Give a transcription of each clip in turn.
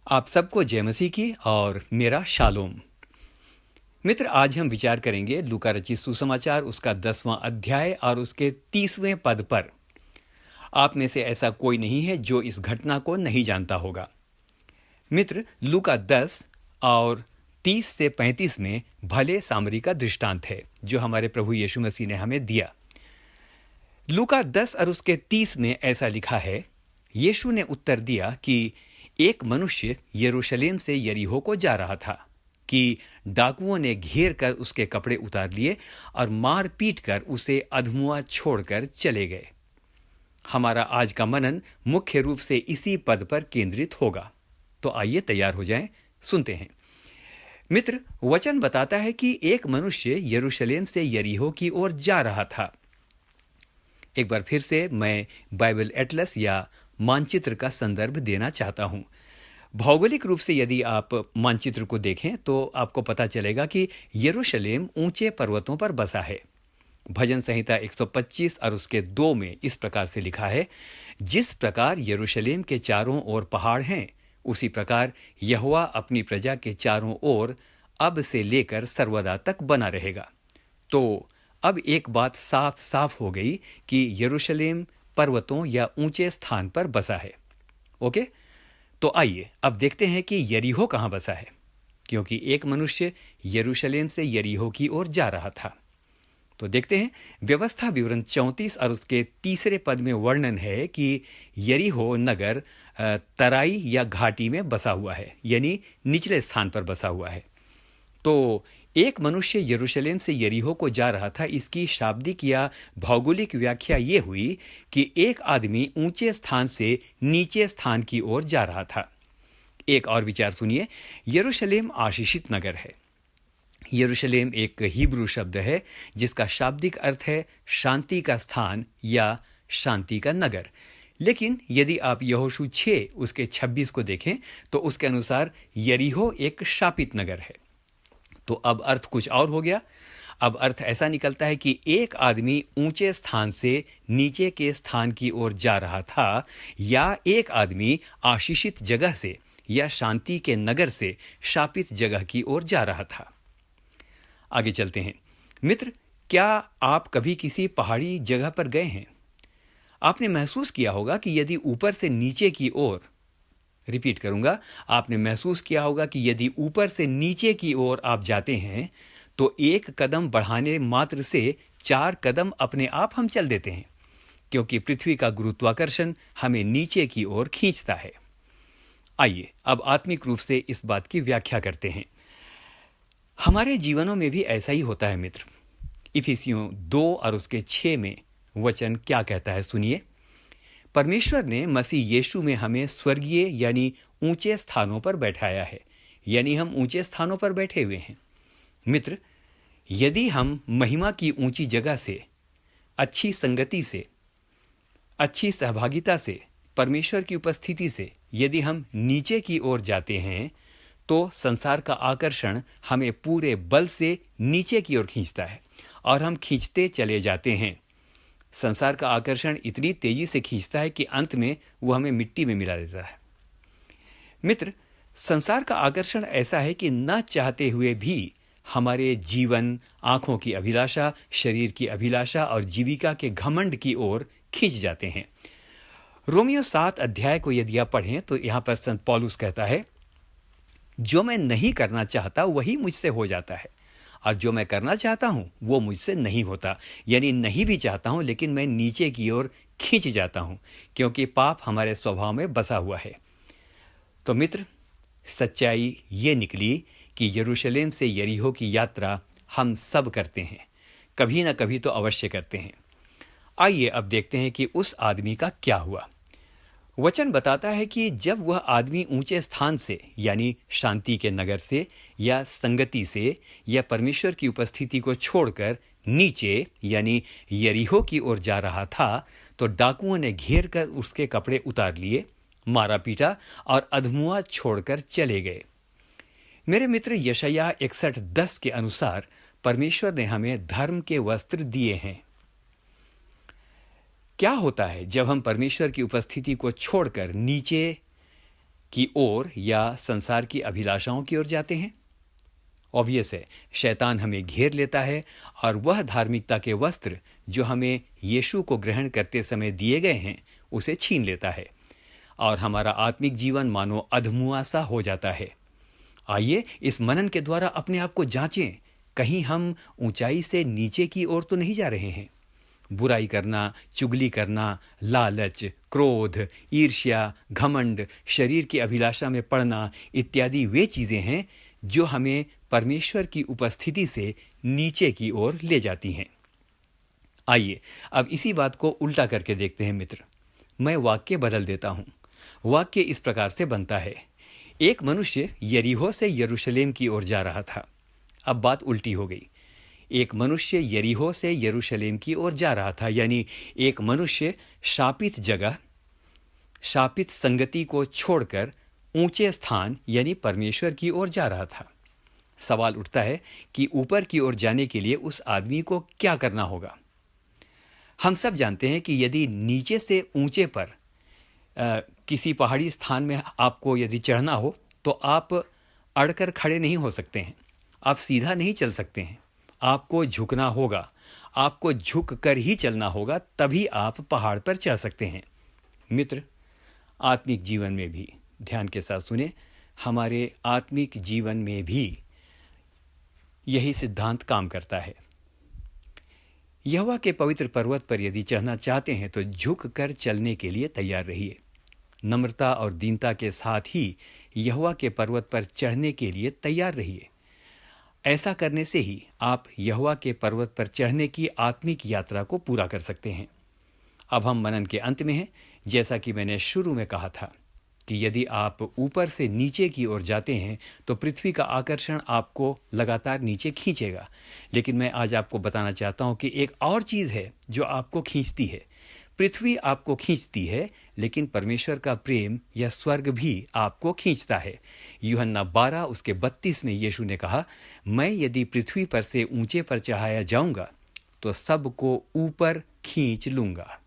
आप सबको जय मसीह की और मेरा शालोम। मित्र, आज हम विचार करेंगे लूका रचित सुसमाचार उसका 10वां अध्याय और उसके 30वें पद पर। आप में से ऐसा कोई नहीं है जो इस घटना को नहीं जानता होगा। मित्र, लूका 10 और 30 से 35 में भले सामरी का दृष्टांत है जो हमारे प्रभु यीशु मसीह ने हमें दिया। लूका 10 और उसके 30 में ऐसा लिखा है, यीशु ने उत्तर दिया कि एक मनुष्य यरूशलेम से यरीहो को जा रहा था कि डाकुओं ने घेर कर उसके कपड़े उतार लिए और मार पीट कर उसे अधमुआ छोड़कर चले गए। हमारा आज का मनन मुख्य रूप से इसी पद पर केंद्रित होगा। तो आइए तैयार हो जाएं, सुनते हैं। मित्र, वचन बताता है कि एक मनुष्य यरूशलेम से यरीहो की ओर जा रहा था। एक बार फिर से मैं बाइबल एटलस या मानचित्र का संदर्भ देना चाहता हूं। भौगोलिक रूप से यदि आप मानचित्र को देखें तो आपको पता चलेगा कि यरूशलेम ऊंचे पर्वतों पर बसा है। भजन संहिता 125 और उसके 2 में इस प्रकार से लिखा है, जिस प्रकार यरूशलेम के चारों ओर पहाड़ हैं, उसी प्रकार यहोवा अपनी प्रजा के चारों ओर अब से लेकर सर्वदा तक बना रहेगा। तो अब एक बात साफ साफ हो गई कि यरूशलेम पर्वतों या ऊंचे स्थान पर बसा है। ओके, तो आइए अब देखते हैं कि यरीहो कहां बसा है, क्योंकि एक मनुष्य यरूशलेम से यरीहो की ओर जा रहा था। तो देखते हैं, व्यवस्था विवरण 34 और उसके 3 पद में वर्णन है कि यरीहो नगर तराई या घाटी में बसा हुआ है, यानी निचले स्थान पर बसा हुआ है। तो एक मनुष्य यरूशलेम से यरीहो को जा रहा था, इसकी शाब्दिक या भौगोलिक व्याख्या ये हुई कि एक आदमी ऊंचे स्थान से नीचे स्थान की ओर जा रहा था। एक और विचार सुनिए, यरूशलेम आशीषित नगर है। यरूशलेम एक हिब्रू शब्द है जिसका शाब्दिक अर्थ है शांति का स्थान या शांति का नगर। लेकिन यदि आप यहोशू 6 उसके 26 को देखें तो उसके अनुसार यरीहो एक शापित नगर है। तो अब अर्थ कुछ और हो गया। अब अर्थ ऐसा निकलता है कि एक आदमी ऊंचे स्थान से नीचे के स्थान की ओर जा रहा था, या एक आदमी आशीषित जगह से या शांति के नगर से शापित जगह की ओर जा रहा था। आगे चलते हैं। मित्र, क्या आप कभी किसी पहाड़ी जगह पर गए हैं? आपने महसूस किया होगा कि यदि ऊपर से नीचे की ओर, रिपीट करूंगा, आपने महसूस किया होगा कि यदि ऊपर से नीचे की ओर आप जाते हैं तो एक कदम बढ़ाने मात्र से 4 कदम अपने आप हम चल देते हैं, क्योंकि पृथ्वी का गुरुत्वाकर्षण हमें नीचे की ओर खींचता है। आइए अब आत्मिक रूप से इस बात की व्याख्या करते हैं। हमारे जीवनों में भी ऐसा ही होता है मित्र। इफिसियों 2 और उसके 6 में वचन क्या कहता है, सुनिए। परमेश्वर ने मसीह यीशु में हमें स्वर्गीय यानी ऊंचे स्थानों पर बैठाया है, यानी हम ऊंचे स्थानों पर बैठे हुए हैं। मित्र, यदि हम महिमा की ऊंची जगह से, अच्छी संगति से, अच्छी सहभागिता से, परमेश्वर की उपस्थिति से यदि हम नीचे की ओर जाते हैं तो संसार का आकर्षण हमें पूरे बल से नीचे की ओर खींचता है और हम खींचते चले जाते हैं। संसार का आकर्षण इतनी तेजी से खींचता है कि अंत में वो हमें मिट्टी में मिला देता है। मित्र, संसार का आकर्षण ऐसा है कि न चाहते हुए भी हमारे जीवन, आंखों की अभिलाषा, शरीर की अभिलाषा और जीविका के घमंड की ओर खींच जाते हैं। रोमियो 7 अध्याय को यदि आप पढ़ें तो यहां पर संत पौलुस कहता है, जो मैं नहीं करना चाहता वही मुझसे हो जाता है, और जो मैं करना चाहता हूं वो मुझसे नहीं होता। यानी नहीं भी चाहता हूं लेकिन मैं नीचे की ओर खींच जाता हूं, क्योंकि पाप हमारे स्वभाव में बसा हुआ है। तो मित्र, सच्चाई ये निकली कि यरूशलेम से यरीहो की यात्रा हम सब करते हैं, कभी ना कभी तो अवश्य करते हैं। आइए अब देखते हैं कि उस आदमी का क्या हुआ। वचन बताता है कि जब वह आदमी ऊंचे स्थान से यानी शांति के नगर से या संगति से या परमेश्वर की उपस्थिति को छोड़कर नीचे यानी यरीहो की ओर जा रहा था, तो डाकुओं ने घेर कर उसके कपड़े उतार लिए, मारा पीटा और अधमुआ छोड़कर चले गए। मेरे मित्र, यशायाह 61:10 के अनुसार परमेश्वर ने हमें धर्म के वस्त्र दिए हैं। क्या होता है जब हम परमेश्वर की उपस्थिति को छोड़कर नीचे की ओर या संसार की अभिलाषाओं की ओर जाते हैं? ऑब्वियस है, शैतान हमें घेर लेता है और वह धार्मिकता के वस्त्र जो हमें यीशु को ग्रहण करते समय दिए गए हैं उसे छीन लेता है और हमारा आत्मिक जीवन मानो अधमुआ सा हो जाता है। आइए इस मनन के द्वारा अपने आप को जांचें, कहीं हम ऊंचाई से नीचे की ओर तो नहीं जा रहे हैं। बुराई करना, चुगली करना, लालच, क्रोध, ईर्ष्या, घमंड, शरीर की अभिलाषा में पड़ना इत्यादि वे चीजें हैं जो हमें परमेश्वर की उपस्थिति से नीचे की ओर ले जाती हैं। आइए अब इसी बात को उल्टा करके देखते हैं मित्र। मैं वाक्य बदल देता हूं। वाक्य इस प्रकार से बनता है, एक मनुष्य यरीहो से यरूशलेम की ओर जा रहा था। अब बात उल्टी हो गई। एक मनुष्य यरीहो से यरूशलेम की ओर जा रहा था, यानी एक मनुष्य शापित जगह, शापित संगति को छोड़कर ऊंचे स्थान यानी परमेश्वर की ओर जा रहा था। सवाल उठता है कि ऊपर की ओर जाने के लिए उस आदमी को क्या करना होगा। हम सब जानते हैं कि यदि नीचे से ऊंचे पर किसी पहाड़ी स्थान में आपको यदि चढ़ना हो तो आप अड़कर खड़े नहीं हो सकते हैं, आप सीधा नहीं चल सकते हैं, आपको झुकना होगा, आपको झुक कर ही चलना होगा, तभी आप पहाड़ पर चढ़ सकते हैं। मित्र, आत्मिक जीवन में भी ध्यान के साथ सुने, हमारे आत्मिक जीवन में भी यही सिद्धांत काम करता है। यहोवा के पवित्र पर्वत पर यदि चढ़ना चाहते हैं तो झुक कर चलने के लिए तैयार रहिए। नम्रता और दीनता के साथ ही यहोवा के पर्वत पर चढ़ने के लिए तैयार रहिए। ऐसा करने से ही आप यहोवा के पर्वत पर चढ़ने की आत्मिक यात्रा को पूरा कर सकते हैं। अब हम मनन के अंत में हैं। जैसा कि मैंने शुरू में कहा था कि यदि आप ऊपर से नीचे की ओर जाते हैं तो पृथ्वी का आकर्षण आपको लगातार नीचे खींचेगा। लेकिन मैं आज आपको बताना चाहता हूं कि एक और चीज़ है जो आपको खींचती है। पृथ्वी आपको खींचती है, लेकिन परमेश्वर का प्रेम या स्वर्ग भी आपको खींचता है। यूहन्ना 12 उसके 32 में यीशु ने कहा, मैं यदि पृथ्वी पर से ऊंचे पर चढ़ाया जाऊंगा तो सबको ऊपर खींच लूंगा।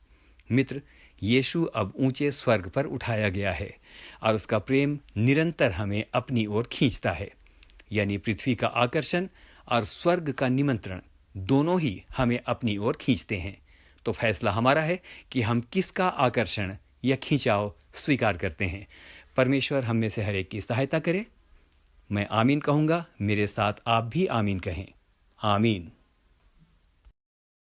मित्र, यीशु अब ऊंचे स्वर्ग पर उठाया गया है और उसका प्रेम निरंतर हमें अपनी ओर खींचता है। यानी पृथ्वी का आकर्षण और स्वर्ग का निमंत्रण दोनों ही हमें अपनी ओर खींचते हैं। तो फैसला हमारा है कि हम किसका आकर्षण या खिंचाव स्वीकार करते हैं। परमेश्वर हम में से हर एक की सहायता करे। मैं आमीन कहूँगा, मेरे साथ आप भी आमीन कहें। आमीन।